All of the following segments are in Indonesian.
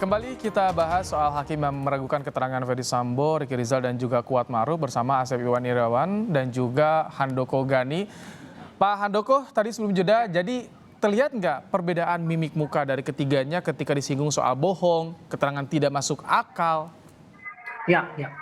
Kembali kita bahas soal hakim yang meragukan keterangan Ferdy Sambo, Ricky Rizal dan juga Kuat Maruf bersama Asep Iwan Irawan dan juga Handoko Gani. Pak Handoko, tadi sebelum jeda, jadi terlihat nggak perbedaan mimik muka dari ketiganya ketika disinggung soal bohong, keterangan tidak masuk akal? Ya, ya.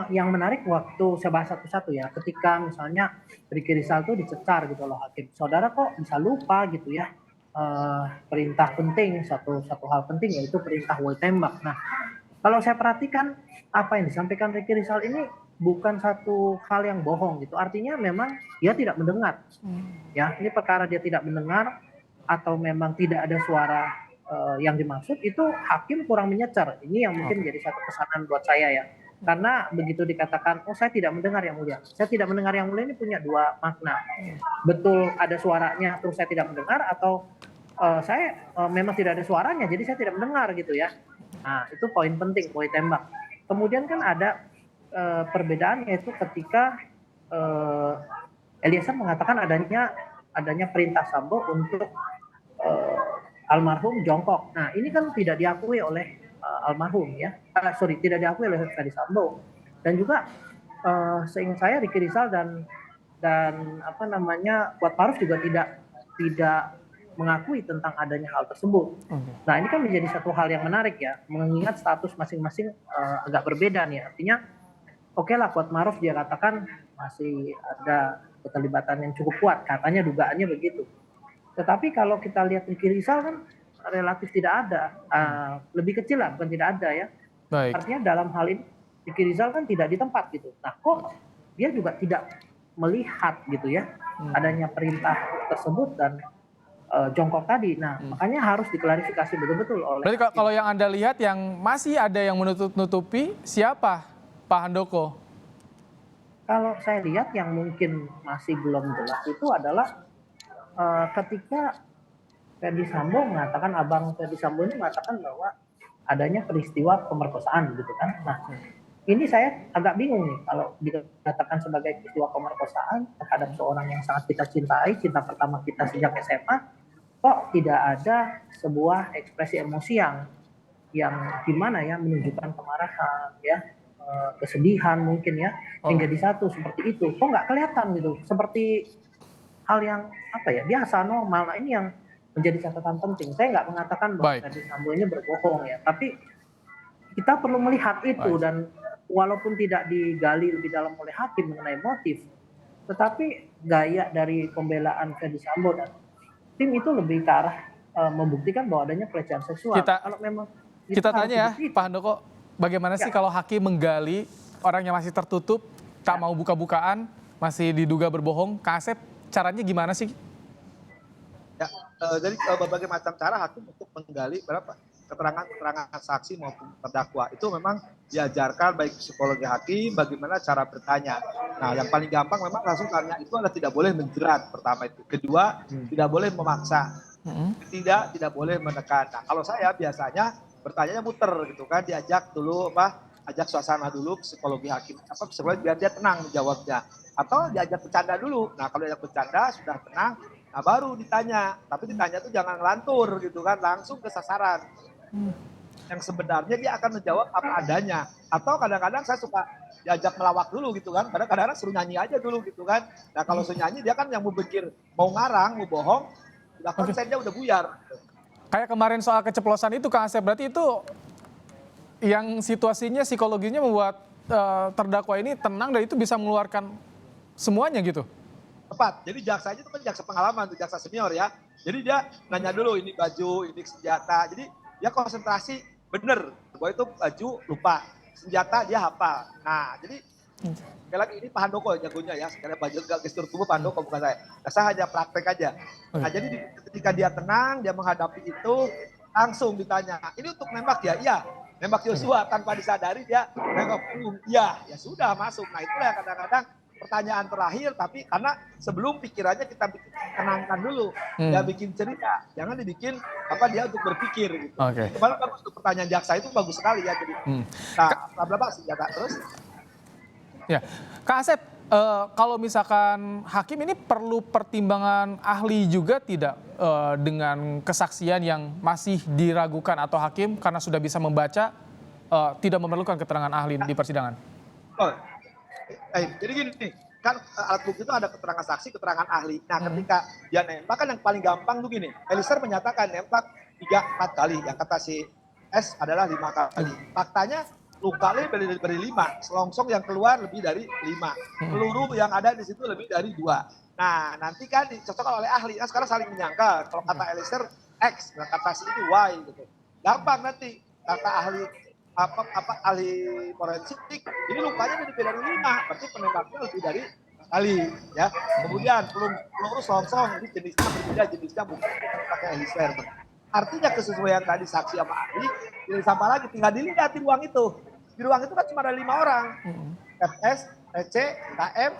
Yang menarik waktu saya bahas satu-satu ya, ketika misalnya Ricky Rizal tuh dicecar gitu loh hakim. Saudara kok bisa lupa gitu ya, perintah penting, satu hal penting yaitu perintah woi tembak. Nah, kalau saya perhatikan apa yang disampaikan Ricky Rizal ini bukan satu hal yang bohong gitu. Artinya memang dia tidak mendengar. Ya, ini perkara dia tidak mendengar atau memang tidak ada suara yang dimaksud itu hakim kurang menyecar. Ini yang mungkin Oke. jadi satu pesanan buat saya ya. Karena begitu dikatakan, oh saya tidak mendengar yang mulia. Saya tidak mendengar yang mulia ini punya dua makna. Betul ada suaranya terus saya tidak mendengar atau saya memang tidak ada suaranya jadi saya tidak mendengar gitu ya. Nah itu poin penting, poin tembak. Kemudian kan ada perbedaan yaitu ketika eh, Eliezer mengatakan adanya perintah Sambo untuk almarhum jongkok. Nah ini kan tidak diakui oleh almarhum ya, sorry tidak diakui oleh Ferdy Sambo. Dan juga seingat saya Ricky Rizal dan apa namanya Kuat Maruf juga tidak mengakui tentang adanya hal tersebut. Nah ini kan menjadi satu hal yang menarik ya, mengingat status masing-masing agak berbeda nih. Artinya oke lah Kuat Maruf dia katakan masih ada keterlibatan yang cukup kuat, katanya dugaannya begitu. Tetapi kalau kita lihat Ricky Rizal kan relatif tidak ada, lebih kecil lah, bukan tidak ada ya. Baik. Artinya dalam hal ini Ricky Rizal kan tidak di tempat gitu. Nah kok dia juga tidak melihat gitu ya adanya perintah tersebut dan jongkok tadi. Nah makanya harus diklarifikasi betul-betul oleh Berarti kalau yang Anda lihat yang masih ada yang menutup-nutupi siapa, Pak Handoko? kalau saya lihat yang mungkin masih belum jelas itu adalah ketika Ferdy Sambo mengatakan, abang Ferdy Sambo ini mengatakan bahwa adanya peristiwa pemerkosaan gitu kan. Nah ini saya agak bingung nih kalau dikatakan sebagai peristiwa pemerkosaan terhadap seorang yang sangat kita cintai, cinta pertama kita sejak SMA, kok tidak ada sebuah ekspresi emosi yang gimana ya menunjukkan kemarahan ya, kesedihan mungkin ya, yang jadi satu seperti itu. Kok nggak kelihatan gitu, seperti hal yang apa ya biasa normal. Nah ini yang menjadi catatan penting. Saya nggak mengatakan bahwa Baik, Ferdy Sambo ini berbohong ya, tapi kita perlu melihat itu baik. dan walaupun tidak digali lebih dalam oleh hakim mengenai motif, tetapi gaya dari pembelaan Ferdy Sambo dan tim itu lebih ke arah membuktikan bahwa adanya pelecehan seksual. Kita Kalau memang itu kita harus tanya ya, Pak dibuktikan. Handoko, bagaimana sih Ya, kalau hakim menggali orang yang masih tertutup, tak ya. mau buka-bukaan, masih diduga berbohong, Kak Asep, caranya gimana sih? Ya, jadi berbagai macam cara hakim untuk menggali berapa keterangan saksi maupun terdakwa itu memang diajarkan baik psikologi hakim bagaimana cara bertanya. Nah, yang paling gampang memang langsung tanya itu adalah tidak boleh menjerat pertama itu. Kedua, tidak boleh memaksa. Ketiga, tidak boleh menekan. Nah, kalau saya biasanya bertanya muter gitu kan, diajak dulu ajak suasana dulu psikologi hakim psikologi biar dia tenang menjawabnya. Atau diajak bercanda dulu. Nah, kalau diajak bercanda sudah tenang, nah baru ditanya. Tapi ditanya tuh jangan ngelantur gitu kan, langsung ke sasaran. Yang sebenarnya dia akan menjawab apa adanya. Atau kadang-kadang saya suka diajak melawak dulu gitu kan. Kadang-kadang suruh nyanyi aja dulu gitu kan. Nah kalau suruh nyanyi dia kan yang mau pikir, mau ngarang, mau bohong, udah Oke. konsennya udah buyar. Kayak kemarin soal keceplosan itu, Kak Asep, berarti itu yang situasinya, psikologinya membuat terdakwa ini tenang dan itu bisa mengeluarkan semuanya gitu. Tepat. Jadi jaksa itu kan jaksa pengalaman, tuh jaksa senior ya. Jadi dia nanya dulu ini baju, ini senjata. Jadi dia konsentrasi bener. Bahwa itu baju lupa, senjata dia hafal. Nah, jadi sekali lagi ini Pak Handoko jagonya ya. Sekali baju gestur tubuh Pak Handoko bukan saya. Nah, saya hanya praktek aja. Nah, jadi ketika dia tenang, dia menghadapi itu langsung ditanya. Ini untuk nembak ya? Iya. Nembak Joshua tanpa disadari dia nembak iya, ya sudah masuk. Nah, itulah yang kadang-kadang pertanyaan terakhir, tapi karena sebelum pikirannya kita bikin tenangkan dulu, ya bikin cerita, jangan dibikin dia untuk berpikir gitu. Oke. Itu malah bagus untuk pertanyaan jaksa itu bagus sekali ya. Jadi, nah, berapa senjata terus? Ya, Kak Asep, Kalau misalkan hakim ini perlu pertimbangan ahli juga tidak dengan kesaksian yang masih diragukan atau hakim karena sudah bisa membaca tidak memerlukan keterangan ahli di persidangan? Oh, jadi gini nih, kan alat bukti itu ada keterangan saksi, keterangan ahli. Nah, ketika dia nembak kan yang paling gampang tuh gini, Eliezer menyatakan nembak 3-4 kali, yang kata si S adalah 5 kali. Faktanya luka lebih dari 5, selongsong yang keluar lebih dari 5, peluru yang ada di situ lebih dari 2. Nah, nanti kan dicocokkan oleh ahli. Nah, sekarang saling menyangka. Kalau kata Eliezer X, nah kata si ini Y gitu. Gampang nanti kata ahli ahli forensik, ini lukanya lebih dari 5, berarti penembaknya lebih dari kali ya. Kemudian peluru selongsong, ini jenisnya berbeda, jenisnya bukan pakai Eliezer. Artinya kesesuaian tadi saksi sama ahli, sama lagi tinggal dilihat di ruang itu. Di ruang itu kan cuma ada 5 orang. FS, TC, KM,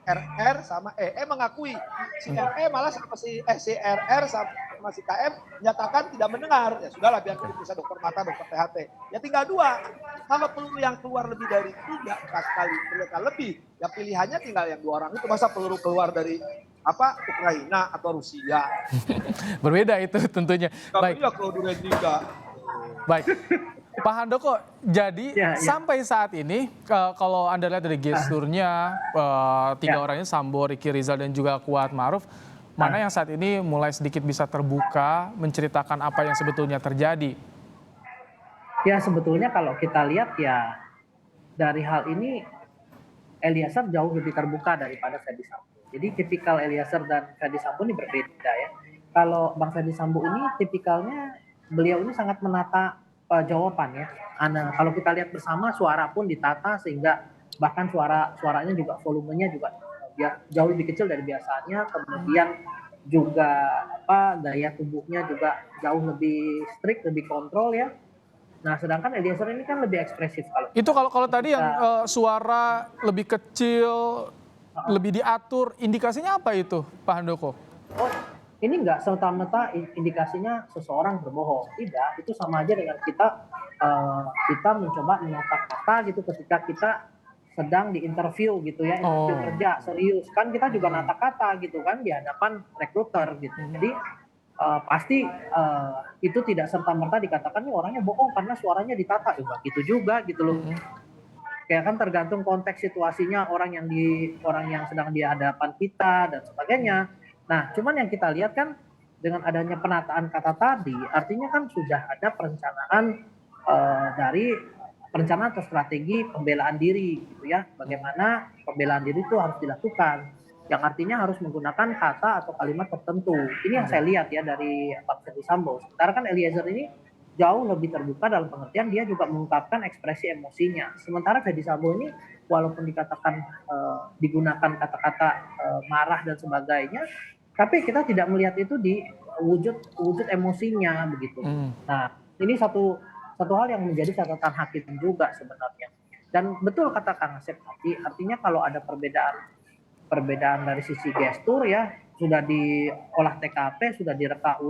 RR sama E mengakui. Si RE malah sama si RR sama si KM menyatakan tidak mendengar. Ya sudahlah, biar diperiksa dokter mata, dokter THT. Ya tinggal 2. Kalau peluru yang keluar lebih dari 3-4 kali ternyata lebih, ya pilihannya tinggal yang 2 orang itu. Masa peluru keluar dari Ukraina atau Rusia? Berbeda itu tentunya. Baik. Ya kalau duren juga. Baik. Pak Handoko, jadi Ya. sampai saat ini kalau Anda lihat dari gesturnya 3 orang ini, Sambo, Ricky Rizal dan juga Kuat Maruf, mana yang saat ini mulai sedikit bisa terbuka menceritakan apa yang sebetulnya terjadi? Ya sebetulnya kalau kita lihat ya dari hal ini Eliezer jauh lebih terbuka daripada Ferdy Sambo. Jadi tipikal Eliezer dan Ferdy Sambo ini berbeda ya. Kalau Bang Ferdy Sambo ini tipikalnya beliau ini sangat menata jawaban ya. Kalau kita lihat bersama suara pun ditata sehingga bahkan suaranya juga volumenya juga jauh lebih kecil dari biasanya. Kemudian juga gaya tubuhnya juga jauh lebih strict, lebih kontrol ya. Nah, sedangkan Eliezer ini kan lebih ekspresif Kalau tadi yang suara lebih kecil, lebih diatur, indikasinya apa itu, Pak Handoko? Oh, ini enggak serta-merta indikasinya seseorang berbohong. Tidak, itu sama aja dengan kita mencoba menata kata gitu ketika kita sedang diinterview gitu ya, interview kerja serius. Kan kita juga nata kata gitu kan di hadapan rekruter gitu. Jadi pasti itu tidak serta-merta dikatakan nih orangnya bohong karena suaranya ditata juga gitu juga gitu loh. Kayak kan tergantung konteks situasinya orang yang sedang di hadapan kita dan sebagainya. Nah, cuman yang kita lihat kan dengan adanya penataan kata tadi, artinya kan sudah ada perencanaan dari perencanaan atau strategi pembelaan diri gitu ya. Bagaimana pembelaan diri itu harus dilakukan. Yang artinya harus menggunakan kata atau kalimat tertentu. Ini yang saya lihat ya dari Bang Ferdy Sambo. Sementara kan Eliezer ini jauh lebih terbuka dalam pengertian dia juga mengungkapkan ekspresi emosinya. Sementara Ferdy Sambo ini walaupun dikatakan digunakan kata-kata marah dan sebagainya, tapi kita tidak melihat itu di wujud emosinya begitu. Nah, ini satu hal yang menjadi catatan hakim juga sebenarnya. Dan betul kata Kang Asep tadi, artinya kalau ada perbedaan dari sisi gestur ya, sudah diolah TKP, sudah direka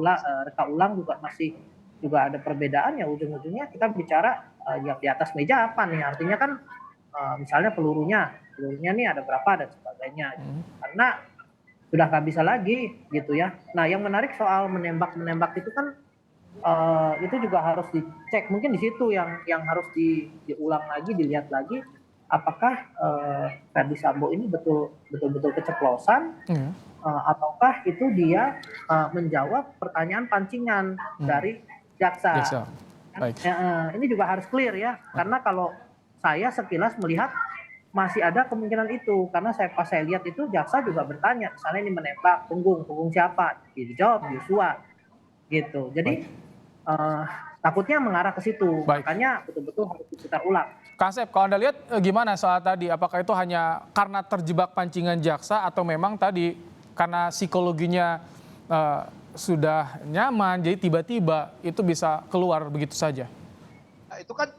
ulang juga masih juga ada perbedaan ya, ujung-ujungnya kita bicara yang di atas meja apa nih, artinya kan misalnya pelurunya nih ada berapa dan sebagainya karena sudah nggak bisa lagi gitu ya. Nah yang menarik soal menembak itu kan itu juga harus dicek, mungkin di situ yang harus diulang lagi, dilihat lagi apakah Ferdy Sambo ini betul-betul keceplosan ataukah itu dia menjawab pertanyaan pancingan dari jaksa. Baik. Ini juga harus clear ya, karena kalau saya sekilas melihat masih ada kemungkinan itu, karena pas saya lihat itu jaksa juga bertanya, misalnya ini menembak punggung siapa? Dijawab Yosua gitu. Jadi takutnya mengarah ke situ. Baik. Makanya betul-betul harus diputar ulang. Kang Asep, kalau Anda lihat gimana soal tadi? Apakah itu hanya karena terjebak pancingan jaksa atau memang tadi karena psikologinya sudah nyaman, jadi tiba-tiba itu bisa keluar begitu saja? Nah, itu kan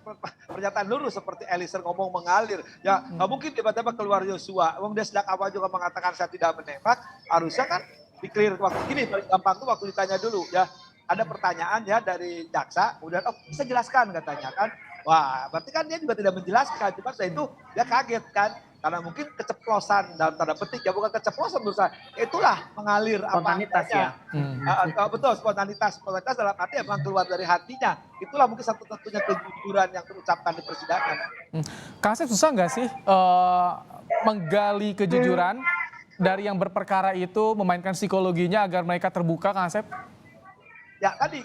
pernyataan lurus seperti Eliezer ngomong mengalir. Ya nggak mungkin tiba-tiba keluar Yosua. Wong dia sejak awal juga mengatakan saya tidak menembak. Harusnya kan di-clear waktu gini, paling gampang tuh waktu ditanya dulu ya. Ada pertanyaan ya dari jaksa, kemudian bisa jelaskan katanya kan. Wah, berarti kan dia juga tidak menjelaskan. Cuma setelah itu dia kaget kan. karena mungkin keceplosan dalam tanda petik, ya bukan keceplosan menurut saya, itulah mengalir Spontanitas ya. Betul, spontanitas dalam arti emang keluar dari hatinya, itulah mungkin satu-satunya kejujuran yang terucapkan di persidangan. Kang Asep, susah nggak sih menggali kejujuran dari yang berperkara itu, memainkan psikologinya agar mereka terbuka, Kang Asep? Ya tadi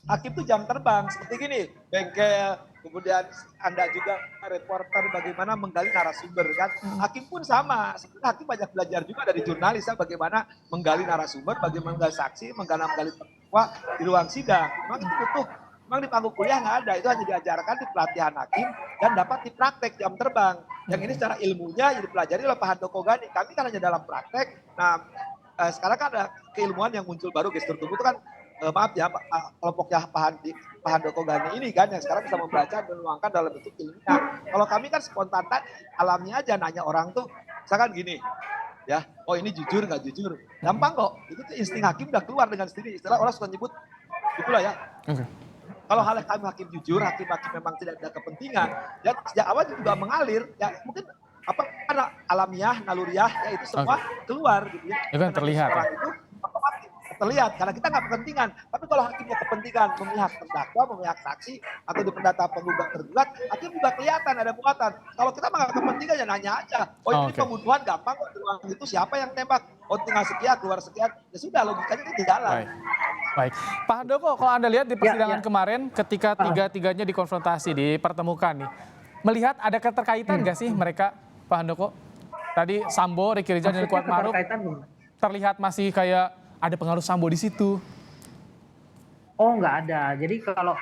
hakim itu jam terbang seperti gini, bengkel, kemudian Anda juga reporter bagaimana menggali narasumber kan. Hakim pun sama, sebenarnya hakim banyak belajar juga dari jurnalis ya, bagaimana menggali narasumber, bagaimana menggali saksi, menggali terdakwa di ruang sidang. Memang itu butuh, memang di panggung kuliah nggak ada, itu hanya diajarkan di pelatihan hakim dan dapat dipraktek jam terbang. Yang ini secara ilmunya yang dipelajari oleh Pak Handoko Gani, kami kan hanya dalam praktek. Nah sekarang kan ada keilmuan yang muncul baru, gestur tubuh itu kan maaf ya, kelompoknya Pak Handoko Gani ini kan yang sekarang bisa membaca dan menuangkan dalam bentuk ilmiah. Kalau kami kan spontan tadi, alamiah aja nanya orang tuh, misalkan gini, ya, oh ini jujur nggak jujur, gampang kok. Itu tuh insting hakim udah keluar dengan sendiri. Istilah orang suka nyebut, itulah ya. Kalau hal kami hakim jujur, hakim memang tidak ada kepentingan, ya sejak awal juga mengalir, ya mungkin apa karena alamiah, naluriah, ya itu semua keluar gitu ya. Itu kan terlihat. Orang itu terlihat karena kita nggak kepentingan, tapi kalau hakimnya kepentingan memihak terdakwa, memihak saksi atau di pendata penggugat tergugat, hakim juga kelihatan ada muatan. Kalau kita nggak kepentingan ya nanya aja, oh ini pembunuhan gampang kok, itu siapa yang tembak, oh tinggal sekian keluar sekian, ya sudah logikanya itu jalan. Baik, Pak Handoko, kalau Anda lihat di persidangan kemarin ketika tiga-tiganya dikonfrontasi, dipertemukan nih, melihat ada keterkaitan nggak sih mereka, Pak Handoko? Tadi Sambo, Ricky Rizal dan Kuatmaruf terlihat masih kayak ada pengaruh Sambo di situ. Oh, nggak ada. Jadi kalau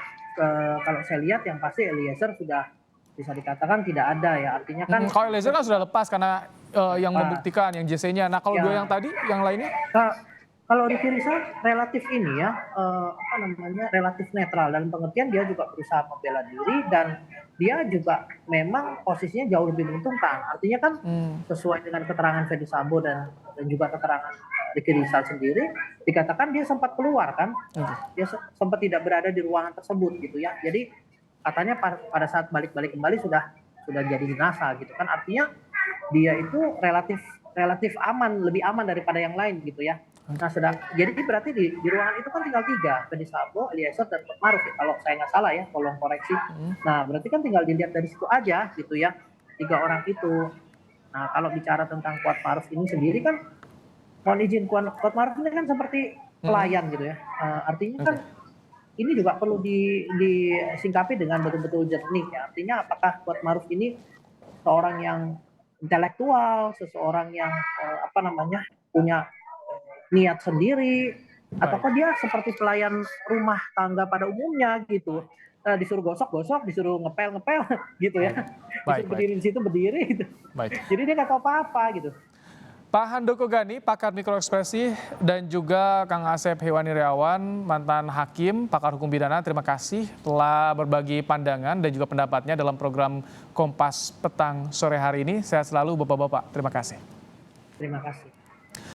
saya lihat yang pasti Eliezer sudah bisa dikatakan tidak ada ya. Artinya kan kalau Eliezer kan sudah lepas karena yang membuktikan, yang JC-nya. Nah kalau dua yang tadi, yang lainnya? Kalau Ricky Rizal relatif ini ya, relatif netral, dalam pengertian dia juga berusaha membela diri dan dia juga memang posisinya jauh lebih menguntungkan. Artinya kan sesuai dengan keterangan Ferdy Sambo dan juga keterangan Ricky Rizal sendiri, dikatakan dia sempat keluar kan, dia sempat tidak berada di ruangan tersebut gitu ya. Jadi katanya pada saat balik-balik kembali sudah jadi jenazah gitu kan. Artinya dia itu relatif aman, lebih aman daripada yang lain gitu ya. Nah jadi berarti di ruangan itu kan tinggal 3, Ferdy Sambo, Eliezer dan Kuatmaruf ya, kalau saya nggak salah ya, tolong koreksi. Nah berarti kan tinggal dilihat dari situ aja gitu ya, 3 orang itu. Nah kalau bicara tentang Kuatmaruf ini sendiri kan, mohon izin, Kuatmaruf ini kan seperti pelayan gitu ya. Artinya kan ini juga perlu disingkapi dengan betul-betul jernih ya. Artinya apakah Kuatmaruf ini seorang yang intelektual, seseorang yang punya niat sendiri, ataukah dia seperti pelayan rumah tangga pada umumnya gitu, disuruh gosok-gosok, disuruh ngepel-ngepel gitu ya, disuruh berdiri di situ berdiri gitu. Jadi dia nggak tahu apa-apa gitu. Pak Handoko Gani, pakar mikroekspresi, dan juga Kang Asep Hewan Irawan, mantan hakim, pakar hukum pidana, terima kasih telah berbagi pandangan dan juga pendapatnya dalam program Kompas Petang sore hari ini. Sehat selalu Bapak-Bapak, terima kasih. Terima kasih.